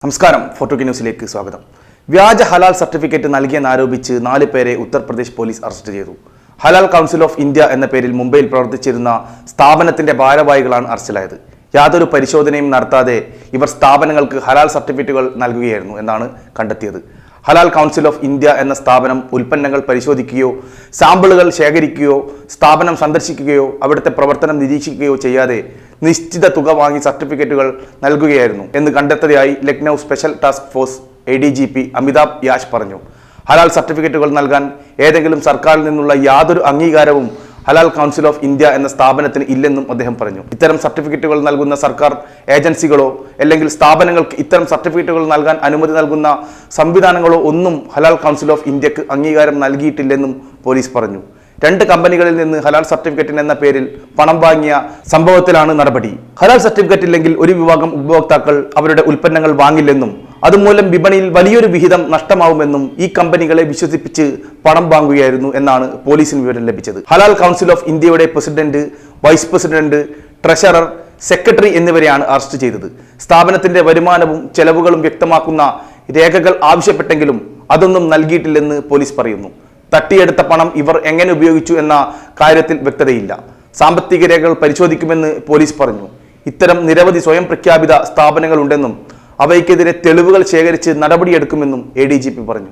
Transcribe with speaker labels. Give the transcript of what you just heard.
Speaker 1: നമസ്കാരം, ഫോർട്ടുഗി ന്യൂസിലേക്ക് സ്വാഗതം. വ്യാജ ഹലാൽ സർട്ടിഫിക്കറ്റ് നൽകിയെന്നാരോപിച്ച് 4 പേരെ ഉത്തർപ്രദേശ് പോലീസ് അറസ്റ്റ് ചെയ്തു. ഹലാൽ കൗൺസിൽ ഓഫ് ഇന്ത്യ എന്ന പേരിൽ മുംബൈയിൽ പ്രവർത്തിച്ചിരുന്ന സ്ഥാപനത്തിന്റെ ഭാരവാഹികളാണ് അറസ്റ്റിലായത്. യാതൊരു പരിശോധനയും നടത്താതെ ഇവർ സ്ഥാപനങ്ങൾക്ക് ഹലാൽ സർട്ടിഫിക്കറ്റുകൾ നൽകുകയായിരുന്നു എന്നാണ് കണ്ടെത്തിയത്. ഹലാൽ കൗൺസിൽ ഓഫ് ഇന്ത്യ എന്ന സ്ഥാപനം ഉൽപ്പന്നങ്ങൾ പരിശോധിക്കുകയോ സാമ്പിളുകൾ ശേഖരിക്കുകയോ സ്ഥാപനം സന്ദർശിക്കുകയോ അവിടുത്തെ പ്രവർത്തനം നിരീക്ഷിക്കുകയോ ചെയ്യാതെ നിശ്ചിത തുക വാങ്ങി സർട്ടിഫിക്കറ്റുകൾ നൽകുകയായിരുന്നു എന്ന് കണ്ടെത്തിയതായി Lucknow special task force ADGP Amitabh Yash പറഞ്ഞു. ഹലാൽ സർട്ടിഫിക്കറ്റുകൾ നൽകാൻ ഏതെങ്കിലും സർക്കാരിൽ നിന്നുള്ള യാതൊരു അംഗീകാരവും ഹലാൽ കൗൺസിൽ ഓഫ് ഇന്ത്യ എന്ന സ്ഥാപനത്തിന് ഇല്ലെന്നും അദ്ദേഹം പറഞ്ഞു. ഇത്തരം സർട്ടിഫിക്കറ്റുകൾ നൽകുന്ന സർക്കാർ ഏജൻസികളോ അല്ലെങ്കിൽ സ്ഥാപനങ്ങൾക്ക് ഇത്തരം സർട്ടിഫിക്കറ്റുകൾ നൽകാൻ അനുമതി നൽകുന്ന സംവിധാനങ്ങളോ ഒന്നും ഹലാൽ കൗൺസിൽ ഓഫ് ഇന്ത്യക്ക് അംഗീകാരം നൽകിയിട്ടില്ലെന്നും പോലീസ് പറഞ്ഞു. 2 കമ്പനികളിൽ നിന്ന് ഹലാൽ സർട്ടിഫിക്കറ്റിന് എന്ന പേരിൽ പണം വാങ്ങിയ സംഭവത്തിലാണ് നടപടി. ഹലാൽ സർട്ടിഫിക്കറ്റ് ഇല്ലെങ്കിൽ ഒരു വിഭാഗം ഉപഭോക്താക്കൾ അവരുടെ ഉൽപ്പന്നങ്ങൾ വാങ്ങില്ലെന്നും അതുമൂലം വിപണിയിൽ വലിയൊരു വിഹിതം നഷ്ടമാവുമെന്നും ഈ കമ്പനികളെ വിശ്വസിപ്പിച്ച് പണം വാങ്ങുകയായിരുന്നു എന്നാണ് പോലീസിന് വിവരം ലഭിച്ചത്. ഹലാൽ കൗൺസിൽ ഓഫ് ഇന്ത്യയുടെ president, vice president, treasurer, secretary എന്നിവരെയാണ് അറസ്റ്റ് ചെയ്തത്. സ്ഥാപനത്തിന്റെ വരുമാനവും ചെലവുകളും വ്യക്തമാക്കുന്ന രേഖകൾ ആവശ്യപ്പെട്ടെങ്കിലും അതൊന്നും നൽകിയിട്ടില്ലെന്ന് പോലീസ് പറയുന്നു. തട്ടിയെടുത്ത പണം ഇവർ എങ്ങനെ ഉപയോഗിച്ചു എന്ന കാര്യത്തിൽ വ്യക്തതയില്ല. സാമ്പത്തിക രേഖകൾ പരിശോധിക്കുമെന്ന് പോലീസ് പറഞ്ഞു. ഇത്തരം നിരവധി സ്വയം പ്രഖ്യാപിത സ്ഥാപനങ്ങളുണ്ടെന്നും അവയ്ക്കെതിരെ തെളിവുകൾ ശേഖരിച്ച് നടപടിയെടുക്കുമെന്നും ADGP പറഞ്ഞു.